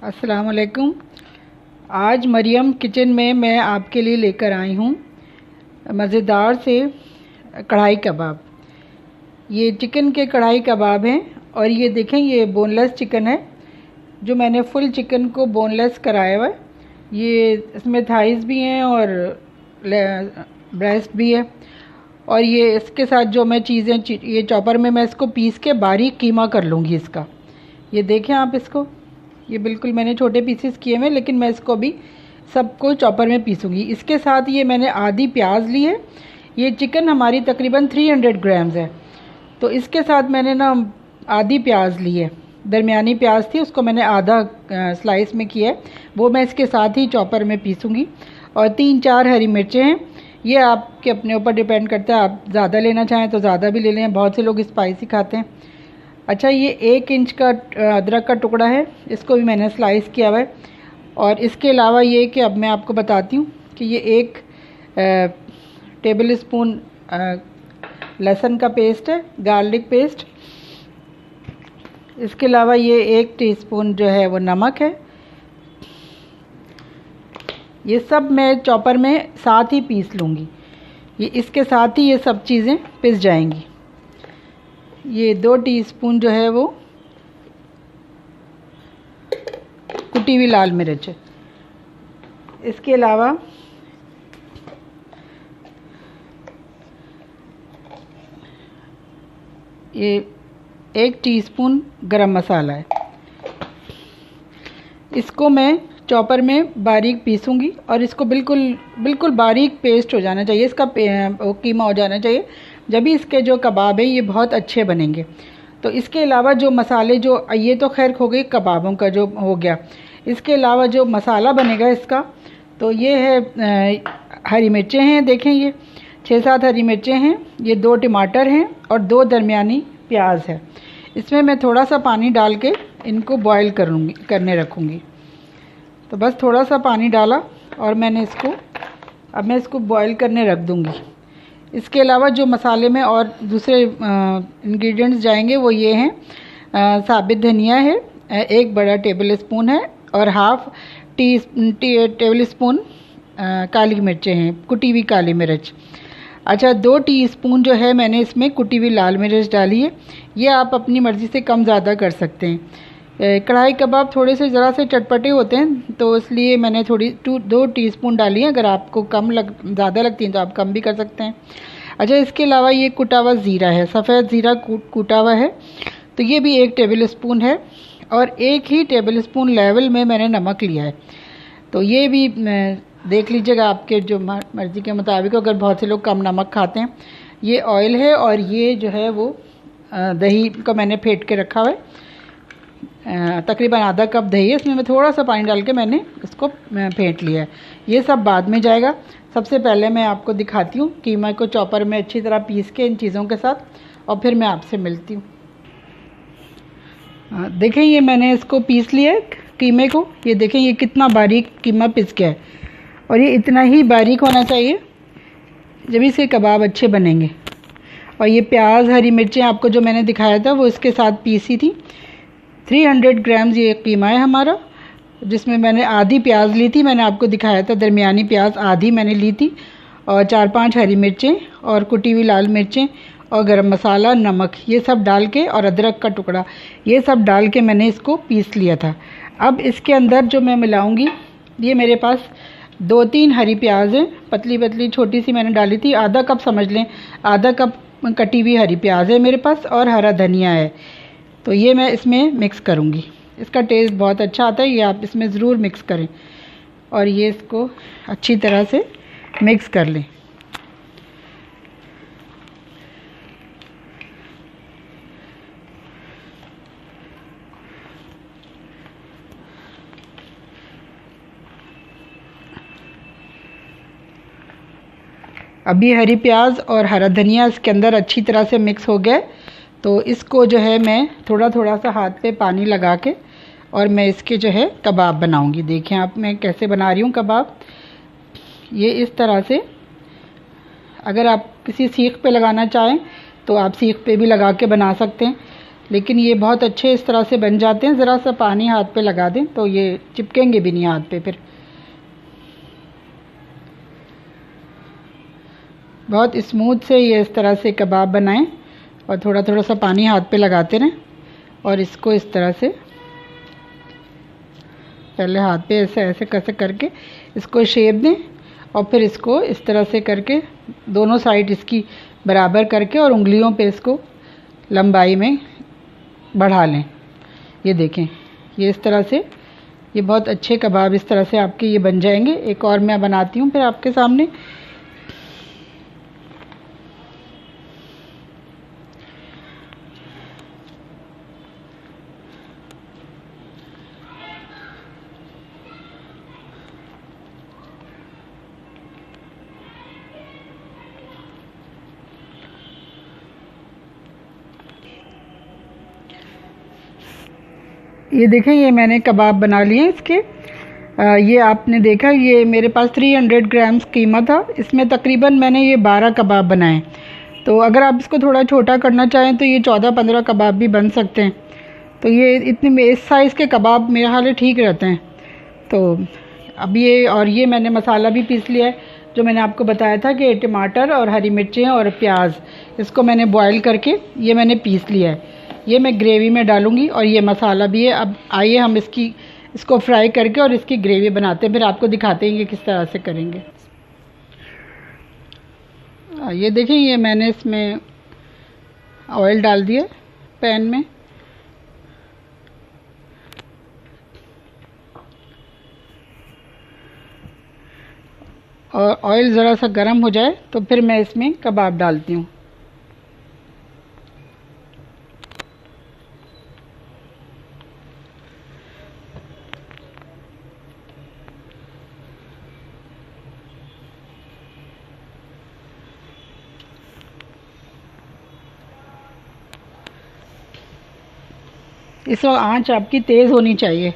अस्सलाम वालेकुम। आज मरियम किचन में मैं आपके लिए लेकर आई हूँ मज़ेदार से कढ़ाई कबाब। ये चिकन के कढ़ाई कबाब हैं और ये देखें, ये बोनलेस चिकन है जो मैंने फुल चिकन को बोनलेस कराया हुआ है। ये इसमें थाइस भी हैं और ब्रेस्ट भी है। और ये इसके साथ जो मैं चीज़ें ये चॉपर में मैं इसको पीस के बारीक कीमा कर लूँगी इसका। ये देखें आप इसको, ये बिल्कुल मैंने छोटे पीसेस किए हुए, लेकिन मैं इसको भी सबको चॉपर में पीसूँगी। इसके साथ ये मैंने आधी प्याज ली है। ये चिकन हमारी तकरीबन 300 ग्राम्स है, तो इसके साथ मैंने ना आधी प्याज ली है। दरमियानी प्याज थी, उसको मैंने आधा स्लाइस में किया है, वो मैं इसके साथ ही चॉपर में पीसूँगी। और 3-4 हरी मिर्चें हैं। ये आपके अपने ऊपर डिपेंड करता है, आप ज़्यादा लेना चाहें तो ज़्यादा भी ले लें, बहुत से लोग स्पाइसी खाते हैं। अच्छा, ये 1 इंच का अदरक का टुकड़ा है, इसको भी मैंने स्लाइस किया हुआ है। और इसके अलावा ये कि अब मैं आपको बताती हूँ कि ये 1 टेबल स्पून लहसुन का पेस्ट है, गार्लिक पेस्ट। इसके अलावा ये 1 टीस्पून जो है वो नमक है। ये सब मैं चॉपर में साथ ही पीस लूँगी। ये इसके साथ ही ये सब चीज़ें पिस जाएंगी। ये 2 टीस्पून जो है वो कुटी हुई लाल मिर्च है। इसके अलावा ये 1 टीस्पून गरम मसाला है। इसको मैं चॉपर में बारीक पीसूँगी और इसको बिल्कुल बारीक पेस्ट हो जाना चाहिए, इसका कीमा हो जाना चाहिए, जब भी इसके जो कबाब हैं ये बहुत अच्छे बनेंगे। तो इसके अलावा जो मसाले, जो ये तो खैर हो गई कबाबों का जो हो गया। इसके अलावा जो मसाला बनेगा इसका, तो ये है हरी मिर्चें हैं, देखें ये 6-7 हरी मिर्चें हैं, ये 2 टमाटर हैं और 2 दरमियानी प्याज है। इसमें मैं थोड़ा सा पानी डाल के इनको बॉयल करने रखूँगी। तो बस थोड़ा सा पानी डाला और अब मैं इसको बॉयल करने रख दूँगी। इसके अलावा जो मसाले में और दूसरे इंग्रेडिएंट्स जाएंगे वो ये हैं, साबित धनिया है 1 बड़ा टेबल स्पून है और हाफ टेबल स्पून काली मिर्चें हैं, कुटी हुई काली मिर्च। अच्छा, 2 टीस्पून जो है मैंने इसमें कुटी हुई लाल मिर्च डाली है। ये आप अपनी मर्ज़ी से कम ज़्यादा कर सकते हैं। कढ़ाई कबाब थोड़े से ज़रा से चटपटे होते हैं, तो इसलिए मैंने 2 टीस्पून डाली है। अगर आपको ज़्यादा लगती हैं तो आप कम भी कर सकते हैं। अच्छा, इसके अलावा ये कुटा हुआ ज़ीरा है, सफ़ेद ज़ीरा कूटा हुआ है, तो ये भी 1 टेबल स्पून है। और 1 ही टेबल स्पून लेवल में मैंने नमक लिया है। तो ये भी देख लीजिएगा आपके जो मर्ज़ी के मुताबिक, अगर बहुत से लोग कम नमक खाते हैं। ये ऑयल है और ये जो है वो दही को मैंने फेंट के रखा हुआ है, तकरीबन आधा कप दही है, इसमें मैं थोड़ा सा पानी डाल के मैंने इसको फेंट लिया है। ये सब बाद में जाएगा। सबसे पहले मैं आपको दिखाती हूँ कीमा को चॉपर में अच्छी तरह पीस के इन चीज़ों के साथ, और फिर मैं आपसे मिलती हूँ। देखें, ये मैंने इसको पीस लिया है कीमे को। ये देखें, ये कितना बारीक कीमा पिस गया है, और ये इतना ही बारीक होना चाहिए जब इसके कबाब अच्छे बनेंगे। और ये प्याज हरी मिर्चें आपको जो मैंने दिखाया था वो इसके साथ पीसी थी। 300 ग्राम्स ये कीमा है हमारा, जिसमें मैंने आधी प्याज ली थी, मैंने आपको दिखाया था दरमियानी प्याज आधी मैंने ली थी, और 4-5 हरी मिर्चें और कुटी हुई लाल मिर्चें और गरम मसाला, नमक, ये सब डाल के, और अदरक का टुकड़ा, ये सब डाल के मैंने इसको पीस लिया था। अब इसके अंदर जो मैं मिलाऊंगी, ये मेरे पास 2-3 हरी प्याज हैं, पतली पतली छोटी सी मैंने डाली थी, आधा कप समझ लें, आधा कप कटी हुई हरी प्याज है मेरे पास, और हरा धनिया है। तो ये मैं इसमें मिक्स करूँगी, इसका टेस्ट बहुत अच्छा आता है, ये आप इसमें ज़रूर मिक्स करें। और ये इसको अच्छी तरह से मिक्स कर लें। अभी हरी प्याज और हरा धनिया इसके अंदर अच्छी तरह से मिक्स हो गया। तो इसको जो है मैं थोड़ा सा हाथ पे पानी लगा के और मैं इसके जो है कबाब बनाऊंगी। देखें आप, मैं कैसे बना रही हूँ कबाब। ये इस तरह से, अगर आप किसी सीख पे लगाना चाहें तो आप सीख पे भी लगा के बना सकते हैं, लेकिन ये बहुत अच्छे इस तरह से बन जाते हैं। ज़रा सा पानी हाथ पे लगा दें तो ये चिपकेंगे भी नहीं हाथ पे। फिर बहुत स्मूथ से ये इस तरह से कबाब बनाएं और थोड़ा थोड़ा सा पानी हाथ पे लगाते रहें और इसको इस तरह से पहले हाथ पे ऐसे ऐसे कैसे करके इसको शेप दें और फिर इसको इस तरह से करके दोनों साइड इसकी बराबर करके और उंगलियों पे इसको लंबाई में बढ़ा लें। ये देखें, ये इस तरह से ये बहुत अच्छे कबाब इस तरह से आपके ये बन जाएंगे। एक और मैं बनाती हूँ फिर आपके सामने। ये देखें, ये मैंने कबाब बना लिए इसके। ये आपने देखा, ये मेरे पास 300 ग्राम्स कीमा था। इसमें तकरीबन मैंने ये 12 कबाब बनाए। तो अगर आप इसको थोड़ा छोटा करना चाहें तो ये 14-15 कबाब भी बन सकते हैं। तो ये इतने इस साइज़ के कबाब मेरे ख्याल है ठीक रहते हैं। तो अब ये मैंने मसाला भी पीस लिया है, जो मैंने आपको बताया था कि टमाटर और हरी मिर्चें और प्याज, इसको मैंने बॉयल करके ये मैंने पीस लिया है। ये मैं ग्रेवी में डालूँगी और ये मसाला भी है। अब आइए हम इसको फ्राई करके और इसकी ग्रेवी बनाते हैं, फिर आपको दिखाते हैं कि किस तरह से करेंगे। ये देखें, ये मैंने इसमें ऑयल डाल दिया पैन में। और ऑयल ज़रा सा गर्म हो जाए तो फिर मैं इसमें कबाब डालती हूँ। इस वक्त आंच आपकी तेज़ होनी चाहिए।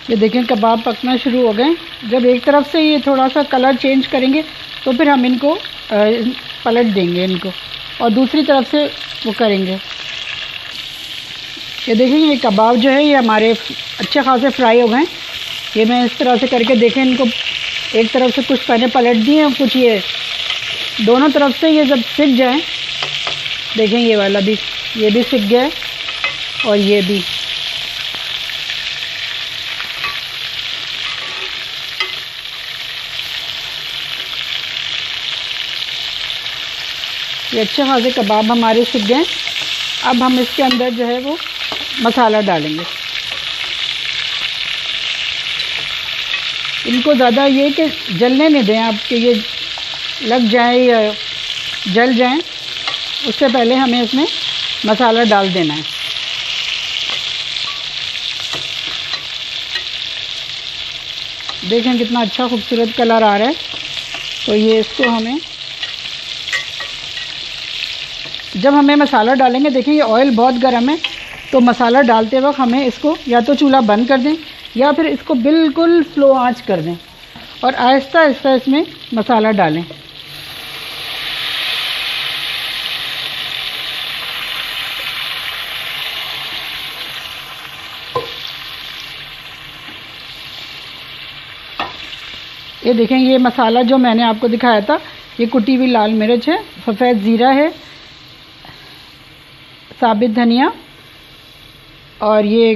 ये देखें, कबाब पकना शुरू हो गए। जब एक तरफ से ये थोड़ा सा कलर चेंज करेंगे तो फिर हम इनको पलट देंगे इनको और दूसरी तरफ से वो करेंगे। ये देखें, ये कबाब जो है ये हमारे अच्छे खासे फ्राई हो गए। ये मैं इस तरह से करके देखें, इनको एक तरफ से कुछ मैंने पलट दिए और कुछ ये दोनों तरफ से ये जब सिक जाए, देखें ये वाला भी, ये भी सिक गया है और ये भी। ये अच्छे खासे कबाब हमारे सिक गए। अब हम इसके अंदर जो है वो मसाला डालेंगे। इनको ज़्यादा ये कि जलने नहीं दें आप, कि ये लग जाए या जल जाएं, उससे पहले हमें इसमें मसाला डाल देना है। देखें कितना अच्छा खूबसूरत कलर आ रहा है। तो ये इसको हमें, जब हमें मसाला डालेंगे, देखें ये ऑयल बहुत गर्म है, तो मसाला डालते वक्त हमें इसको या तो चूल्हा बंद कर दें या फिर इसको बिल्कुल स्लो आंच कर दें और आहिस्ता आहिस्ता इसमें मसाला डालें। ये देखें, ये मसाला जो मैंने आपको दिखाया था ये कुटी हुई लाल मिर्च है, सफ़ेद ज़ीरा है, साबित धनिया और ये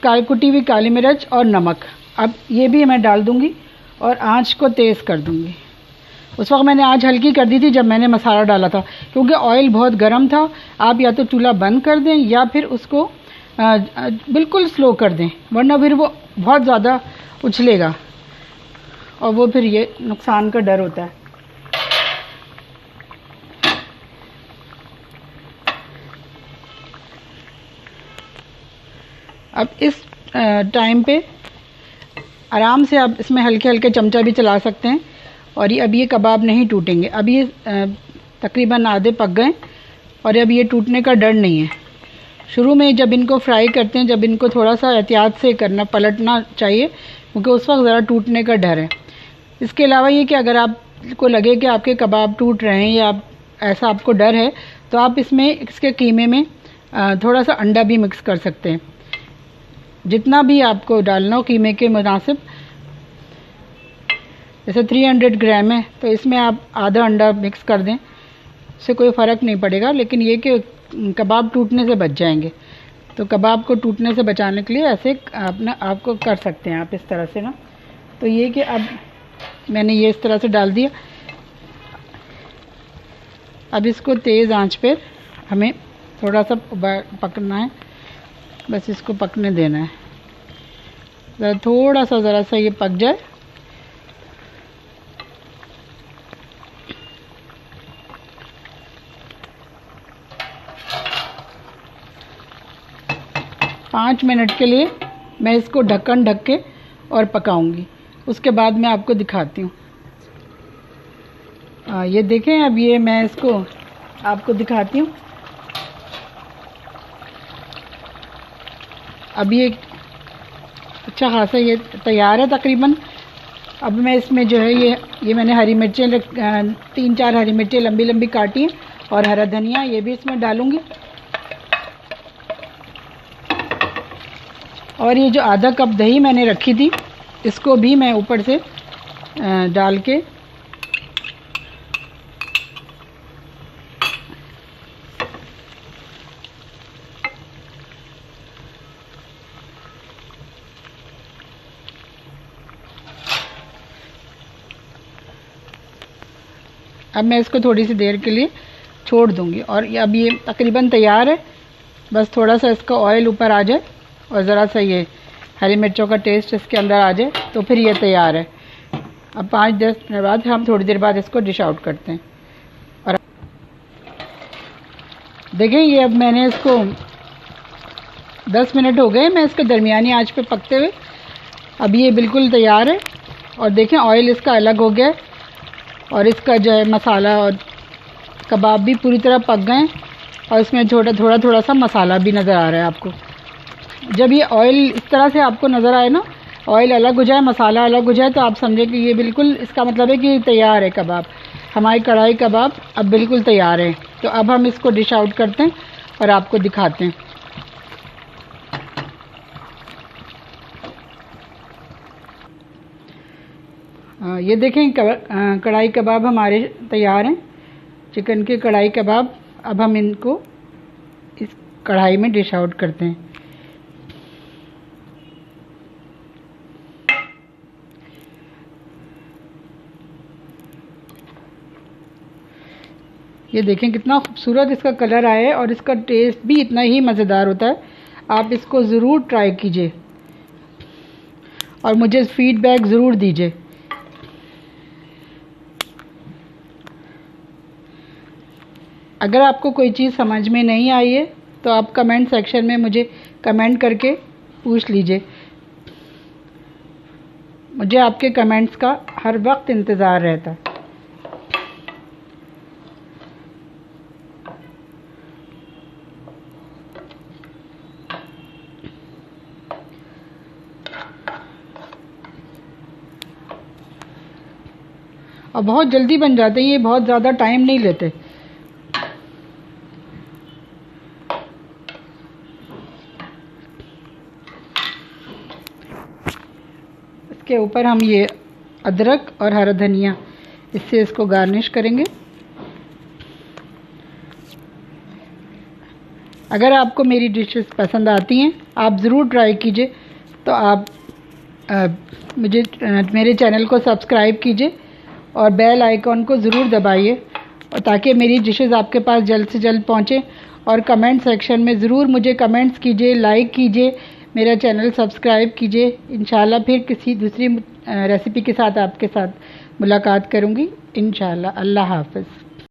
कुटी हुई काली मिर्च और नमक। अब ये भी मैं डाल दूँगी और आँच को तेज़ कर दूँगी। उस वक्त मैंने आँच हल्की कर दी थी जब मैंने मसाला डाला था, क्योंकि ऑयल बहुत गर्म था। आप या तो चूल्हा बंद कर दें या फिर उसको बिल्कुल स्लो कर दें, वरना फिर वो बहुत ज़्यादा उछलेगा और वो फिर ये नुकसान का डर होता है। अब इस टाइम पे आराम से आप इसमें हल्के हल्के चमचा भी चला सकते हैं और ये अब ये कबाब नहीं टूटेंगे। अब ये तकरीबन आधे पक गए और अब ये टूटने का डर नहीं है। शुरू में जब इनको फ्राई करते हैं, जब इनको थोड़ा सा एहतियात से करना, पलटना चाहिए, क्योंकि उस वक्त ज़रा टूटने का डर है। इसके अलावा ये कि अगर आपको लगे कि आपके कबाब टूट रहे हैं या ऐसा आपको डर है, तो आप इसमें इसके कीमे में थोड़ा सा अंडा भी मिक्स कर सकते हैं। जितना भी आपको डालना हो कीमे के मुनासिब। जैसे 300 ग्राम है तो इसमें आप आधा अंडा मिक्स कर दें, इससे कोई फ़र्क नहीं पड़ेगा। लेकिन ये कि कबाब टूटने से बच जाएंगे, तो कबाब को टूटने से बचाने के लिए ऐसे आपको कर सकते हैं आप इस तरह से ना। तो ये कि अब मैंने ये इस तरह से डाल दिया। अब इसको तेज़ आंच पे हमें थोड़ा सा पकना है, बस इसको पकने देना है। ज़रा सा ये पक जाए। पाँच मिनट के लिए मैं इसको ढक्कन ढक के और पकाऊंगी, उसके बाद मैं आपको दिखाती हूँ। ये देखें, अब ये मैं इसको आपको दिखाती हूँ। अब ये अच्छा खासा ये तैयार है तकरीबन। अब मैं इसमें जो है ये मैंने हरी मिर्चें 3-4 हरी मिर्चें लंबी लंबी काटी हैं और हरा धनिया ये भी इसमें डालूँगी। और ये जो आधा कप दही मैंने रखी थी इसको भी मैं ऊपर से डाल के अब मैं इसको थोड़ी सी देर के लिए छोड़ दूंगी। और अब ये तकरीबन तैयार है। बस थोड़ा सा इसका ऑयल ऊपर आ जाए और ज़रा सा ये हरी मिर्चों का टेस्ट इसके अंदर आ जाए तो फिर ये तैयार है। अब 5-10 मिनट बाद हम थोड़ी देर बाद इसको डिश आउट करते हैं। और देखें ये अब मैंने इसको 10 मिनट हो गए, मैं इसको दरमियानी आंच पे पकते हुए। अब ये बिल्कुल तैयार है और देखें ऑयल इसका अलग हो गया है और इसका जो है मसाला और कबाब भी पूरी तरह पक गए और इसमें थोड़ा सा मसाला भी नज़र आ रहा है आपको। जब ये ऑयल इस तरह से आपको नज़र आए ना, ऑयल अलग हो जाए, मसाला अलग हो जाए, तो आप समझें कि ये बिल्कुल इसका मतलब है कि तैयार है कबाब। हमारी कढ़ाई कबाब अब बिल्कुल तैयार है। तो अब हम इसको डिश आउट करते हैं और आपको दिखाते हैं। ये देखें कढ़ाई कबाब हमारे तैयार हैं, चिकन के कढ़ाई कबाब। अब हम इनको इस कढ़ाई में डिश आउट करते हैं। ये देखें कितना खूबसूरत इसका कलर आया है और इसका टेस्ट भी इतना ही मज़ेदार होता है। आप इसको ज़रूर ट्राई कीजिए और मुझे फीडबैक ज़रूर दीजिए। अगर आपको कोई चीज़ समझ में नहीं आई है तो आप कमेंट सेक्शन में मुझे कमेंट करके पूछ लीजिए। मुझे आपके कमेंट्स का हर वक्त इंतज़ार रहता है। और बहुत जल्दी बन जाते हैं, ये बहुत ज़्यादा टाइम नहीं लेते। इसके ऊपर हम ये अदरक और हरा धनिया इससे इसको गार्निश करेंगे। अगर आपको मेरी डिशेस पसंद आती हैं, आप ज़रूर ट्राई कीजिए। तो आप मेरे चैनल को सब्सक्राइब कीजिए और बेल आइकॉन को ज़रूर दबाइए, और ताकि मेरी डिशेस आपके पास जल्द से जल्द पहुँचें। और कमेंट सेक्शन में ज़रूर मुझे कमेंट्स कीजिए, लाइक कीजिए, मेरा चैनल सब्सक्राइब कीजिए। इंशाल्लाह फिर किसी दूसरी रेसिपी के साथ आपके साथ मुलाकात करूँगी इंशाल्लाह। अल्लाह हाफ़िज़।